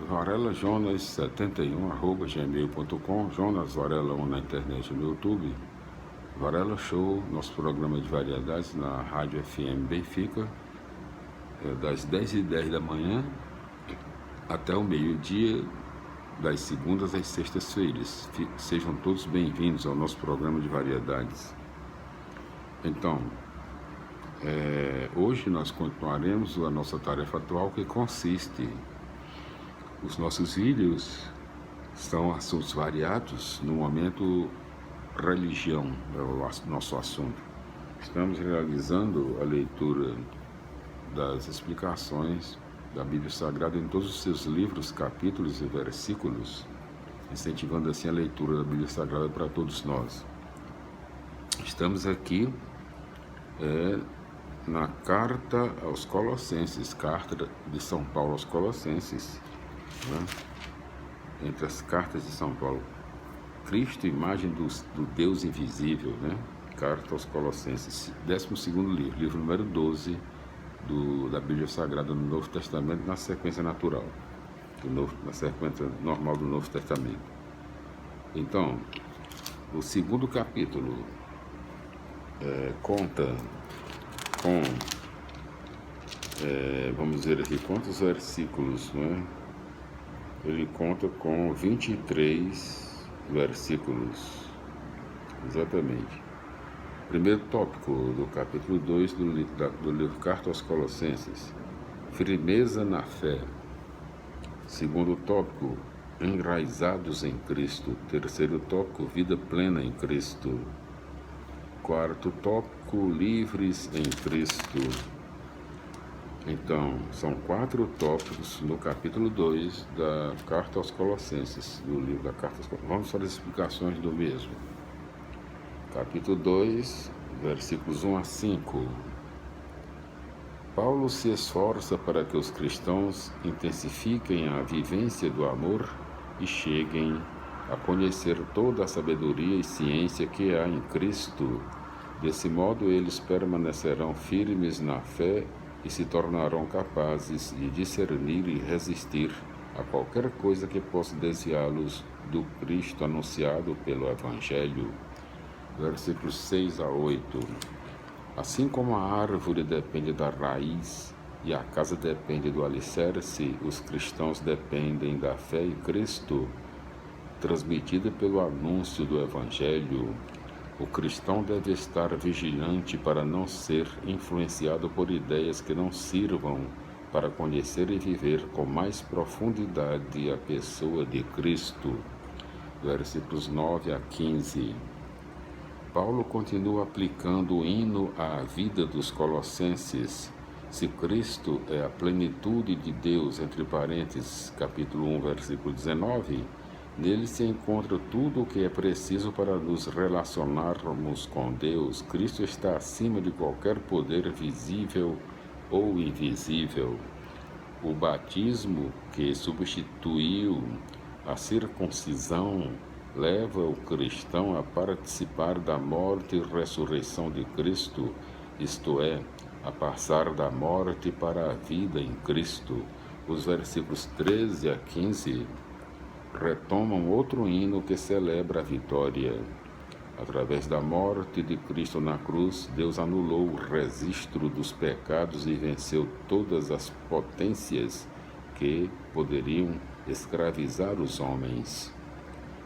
varelajonas71@gmail.com, Jonas Varela 1 na internet e no YouTube. Varela Show, nosso programa de variedades na Rádio FM Benfica, das 10h10 da manhã até o meio-dia, das segundas às sextas-feiras. Sejam todos bem-vindos ao nosso programa de variedades. Então, hoje nós continuaremos a nossa tarefa atual, que consiste: os nossos vídeos são assuntos variados. No momento, religião é o nosso assunto. Estamos realizando a leitura das explicações da Bíblia Sagrada em todos os seus livros, capítulos e versículos, incentivando assim a leitura da Bíblia Sagrada para todos nós. Estamos aqui na carta aos Colossenses, carta de São Paulo aos Colossenses, né? Entre as cartas de São Paulo, Cristo, imagem do Deus invisível, né? Carta aos Colossenses, 12º livro número 12 da Bíblia Sagrada no Novo Testamento, na sequência natural, na sequência normal do Novo Testamento. Então, o segundo capítulo conta com, vamos dizer aqui, quantos versículos, né? Ele conta com 23 versículos, exatamente. Primeiro tópico do capítulo 2 do livro Carta aos Colossenses: firmeza na fé. Segundo tópico, enraizados em Cristo. Terceiro tópico, vida plena em Cristo. Quarto tópico, livres em Cristo. Então, são 4 tópicos no capítulo 2 da Carta aos Colossenses, do livro da Carta aos Colossenses. Vamos para as explicações do mesmo. Capítulo 2, versículos 1 a 5. Paulo se esforça para que os cristãos intensifiquem a vivência do amor e cheguem a conhecer toda a sabedoria e ciência que há em Cristo. Desse modo, eles permanecerão firmes na fé e se tornarão capazes de discernir e resistir a qualquer coisa que possa desviá-los do Cristo anunciado pelo Evangelho. Versículos 6 a 8. Assim como a árvore depende da raiz e a casa depende do alicerce, os cristãos dependem da fé em Cristo, transmitida pelo anúncio do Evangelho. O cristão deve estar vigilante para não ser influenciado por ideias que não sirvam para conhecer e viver com mais profundidade a pessoa de Cristo. Versículos 9 a 15. Paulo continua aplicando o hino à vida dos colossenses. Se Cristo é a plenitude de Deus, entre parênteses, capítulo 1, versículo 19, nele se encontra tudo o que é preciso para nos relacionarmos com Deus. Cristo está acima de qualquer poder visível ou invisível. O batismo, que substituiu a circuncisão, leva o cristão a participar da morte e ressurreição de Cristo, isto é, a passar da morte para a vida em Cristo. Os versículos 13 a 15 retomam outro hino que celebra a vitória. Através da morte de Cristo na cruz, Deus anulou o registro dos pecados e venceu todas as potências que poderiam escravizar os homens.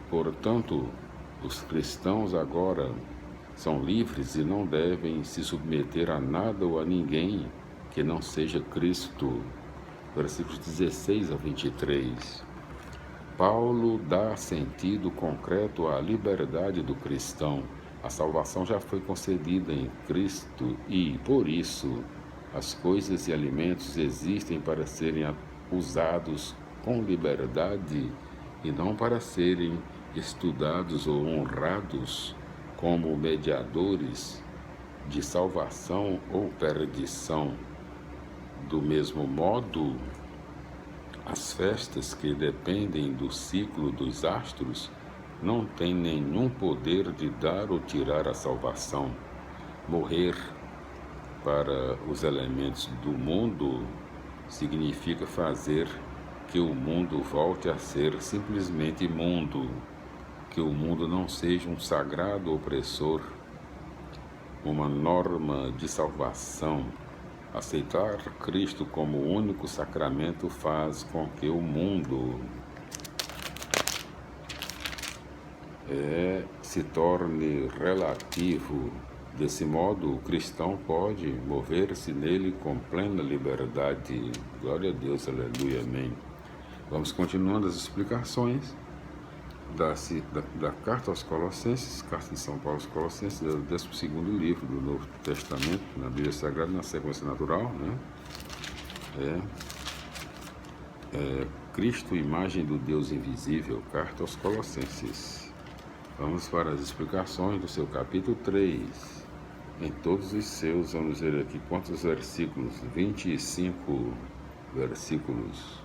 Portanto, os cristãos agora são livres e não devem se submeter a nada ou a ninguém que não seja Cristo. Versículos 16 a 23. Paulo dá sentido concreto à liberdade do cristão. A salvação já foi concedida em Cristo e, por isso, as coisas e alimentos existem para serem usados com liberdade e não para serem estudados ou honrados como mediadores de salvação ou perdição. Do mesmo modo, as festas que dependem do ciclo dos astros não têm nenhum poder de dar ou tirar a salvação. Morrer para os elementos do mundo significa fazer que o mundo volte a ser simplesmente mundo, que o mundo não seja um sagrado opressor, uma norma de salvação. Aceitar Cristo como o único sacramento faz com que o mundo se torne relativo. Desse modo, o cristão pode mover-se nele com plena liberdade. Glória a Deus, aleluia, amém. Vamos continuando as explicações da Carta aos Colossenses, Carta de São Paulo aos Colossenses, do 12º livro do Novo Testamento, na Bíblia Sagrada, na sequência natural, né? Cristo, imagem do Deus invisível, Carta aos Colossenses. Vamos para as explicações do seu capítulo 3. Em todos os seus, vamos ver aqui quantos versículos? 25 versículos.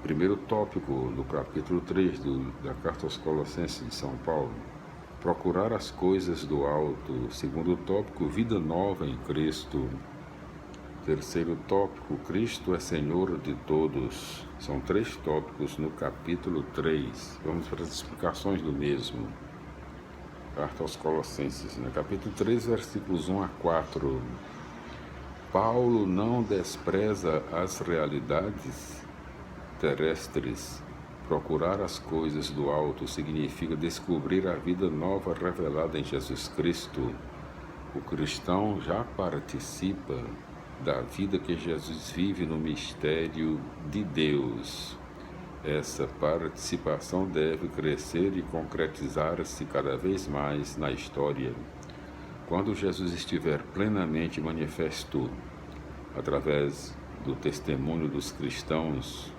Primeiro tópico do capítulo 3 da Carta aos Colossenses de São Paulo. Procurar as coisas do alto. Segundo tópico, vida nova em Cristo. Terceiro tópico, Cristo é Senhor de todos. São 3 tópicos no capítulo 3. Vamos para as explicações do mesmo. Carta aos Colossenses, no capítulo 3, versículos 1 a 4. Paulo não despreza as realidades terrestres. Procurar as coisas do alto significa descobrir a vida nova revelada em Jesus Cristo. O cristão já participa da vida que Jesus vive no mistério de Deus. Essa participação deve crescer e concretizar-se cada vez mais na história. Quando Jesus estiver plenamente manifesto através do testemunho dos cristãos,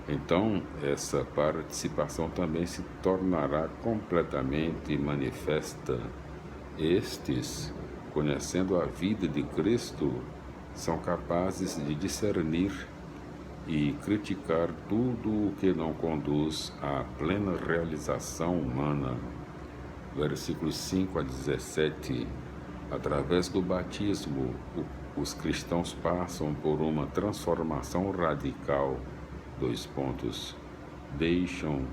então essa participação também se tornará completamente manifesta. Estes, conhecendo a vida de Cristo, são capazes de discernir e criticar tudo o que não conduz à plena realização humana. Versículos 5 a 17. Através do batismo, os cristãos passam por uma transformação radical. Deixam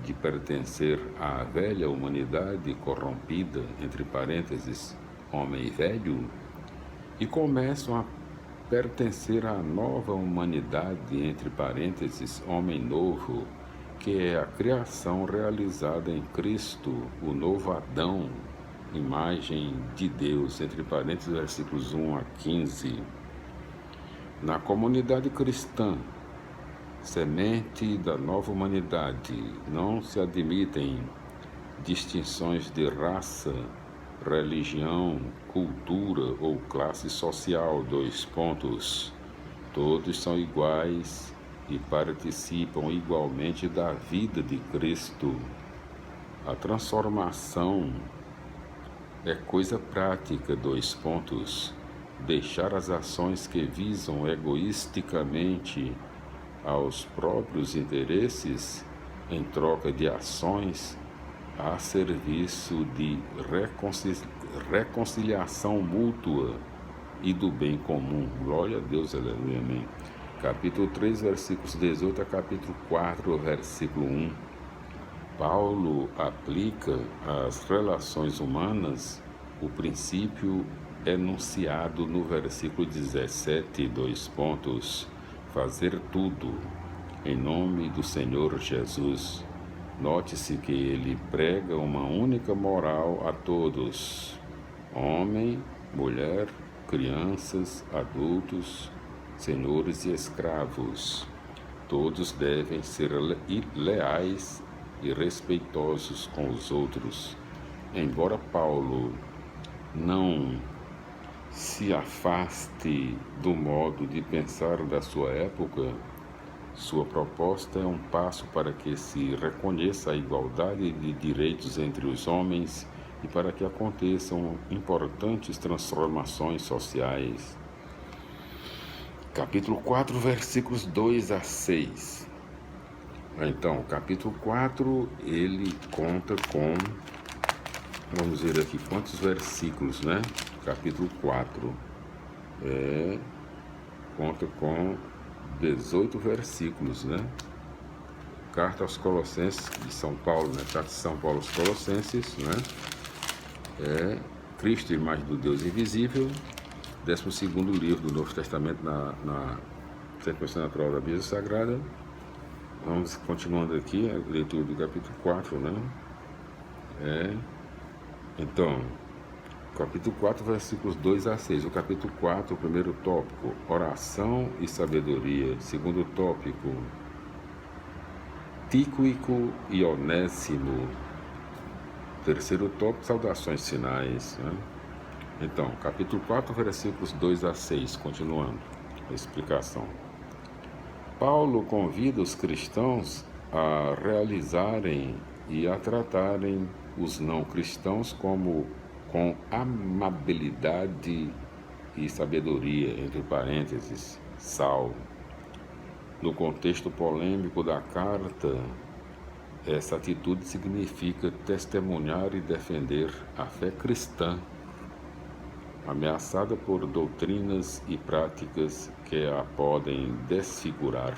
de pertencer à velha humanidade corrompida, entre parênteses, homem velho, e começam a pertencer à nova humanidade, entre parênteses, homem novo, que é a criação realizada em Cristo, o novo Adão, imagem de Deus, entre parênteses, versículos 1 a 15. Na comunidade cristã, semente da nova humanidade, não se admitem distinções de raça, religião, cultura ou classe social. Todos são iguais e participam igualmente da vida de Cristo. A transformação é coisa prática. Deixar as ações que visam egoisticamente aos próprios interesses em troca de ações a serviço de reconciliação mútua e do bem comum. Glória a Deus, aleluia, amém. Capítulo 3, versículos 18 a capítulo 4, versículo 1. Paulo aplica às relações humanas o princípio enunciado no versículo 17, fazer tudo em nome do Senhor Jesus. Note-se que ele prega uma única moral a todos: homem, mulher, crianças, adultos, senhores e escravos. Todos devem ser leais e respeitosos com os outros. Embora Paulo não se afaste do modo de pensar da sua época, sua proposta é um passo para que se reconheça a igualdade de direitos entre os homens e para que aconteçam importantes transformações sociais. Capítulo 4, versículos 2 a 6. Então, capítulo 4, ele conta com, vamos ver aqui quantos versículos, né? Capítulo 4 conta com 18 versículos, né? Carta aos Colossenses de São Paulo, né? Carta de São Paulo aos Colossenses, né? Cristo, imagem do Deus invisível, 12º livro do Novo Testamento na sequência natural da Bíblia Sagrada. Vamos continuando aqui a leitura do capítulo 4, né? Então, capítulo 4, versículos 2 a 6. O capítulo 4, o primeiro tópico, oração e sabedoria. Segundo tópico, Tíquico e Onésimo. Terceiro tópico, saudações finais, né? Então, capítulo 4, versículos 2 a 6, continuando a explicação. Paulo convida os cristãos a realizarem e a tratarem os não cristãos com amabilidade e sabedoria, entre parênteses, sal. No contexto polêmico da carta, essa atitude significa testemunhar e defender a fé cristã, ameaçada por doutrinas e práticas que a podem desfigurar.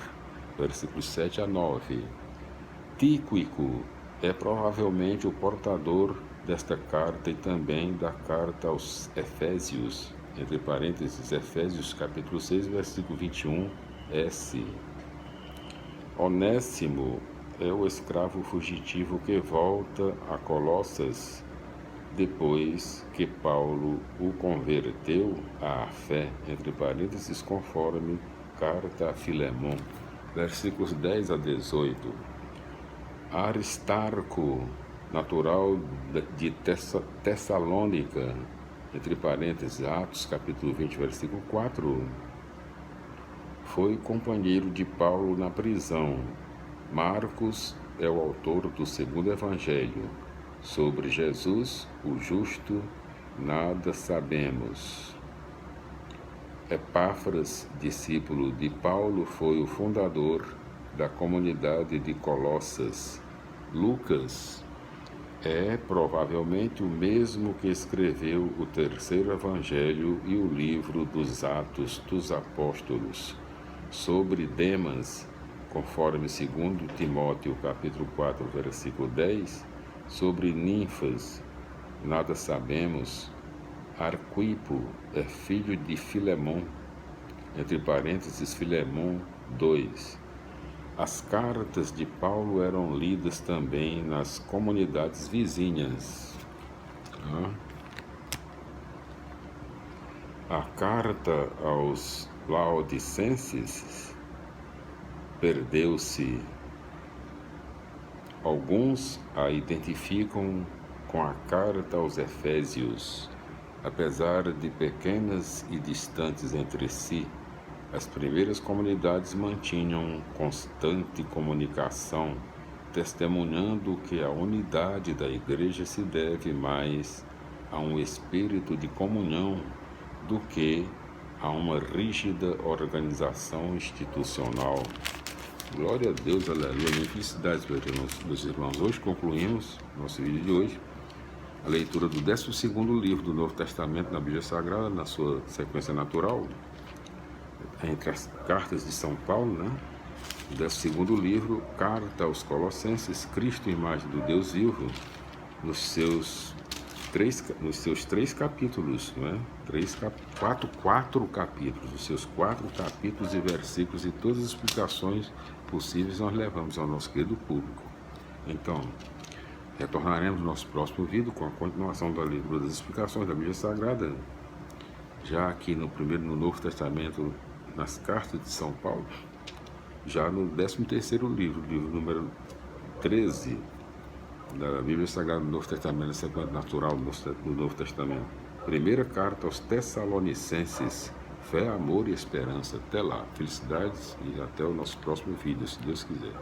Versículos 7 a 9. Tíquico é provavelmente o portador desta carta e também da carta aos Efésios, entre parênteses, Efésios capítulo 6, versículo 21, S. Onésimo é o escravo fugitivo que volta a Colossas depois que Paulo o converteu à fé, entre parênteses, conforme carta a Filemon, versículos 10 a 18. Aristarco, natural de Tessalônica, entre parênteses, Atos capítulo 20, versículo 4, foi companheiro de Paulo na prisão. Marcos é o autor do segundo evangelho. Sobre Jesus, o justo, nada sabemos. Epáfras, discípulo de Paulo, foi o fundador da comunidade de Colossas. Lucas é provavelmente o mesmo que escreveu o terceiro evangelho e o livro dos Atos dos Apóstolos. Sobre Demas, conforme 2 Timóteo capítulo 4, versículo 10, sobre ninfas, nada sabemos. Arquipo é filho de Filemon, entre parênteses, Filemon 2. As cartas de Paulo eram lidas também nas comunidades vizinhas. A carta aos Laodicenses perdeu-se. Alguns a identificam com a carta aos Efésios. Apesar de pequenas e distantes entre si, as primeiras comunidades mantinham constante comunicação, testemunhando que a unidade da igreja se deve mais a um espírito de comunhão do que a uma rígida organização institucional. Glória a Deus, aleluia, felicidades, meus irmãos. Hoje concluímos nosso vídeo de hoje, a leitura do 12º livro do Novo Testamento na Bíblia Sagrada, na sua sequência natural, entre as cartas de São Paulo, né? O 12º livro, Carta aos Colossenses, Cristo, imagem do Deus vivo, nos seus três capítulos, né? Quatro capítulos, os seus 4 capítulos e versículos e todas as explicações possíveis nós levamos ao nosso querido público. Então, retornaremos no nosso próximo vídeo com a continuação da leitura das explicações da Bíblia Sagrada, já aqui no Novo Testamento, nas cartas de São Paulo, já no 13º livro número 13 da Bíblia Sagrada do Novo Testamento, sequência natural do Novo Testamento. Primeira carta aos Tessalonicenses, fé, amor e esperança. Até lá, felicidades e até o nosso próximo vídeo, se Deus quiser.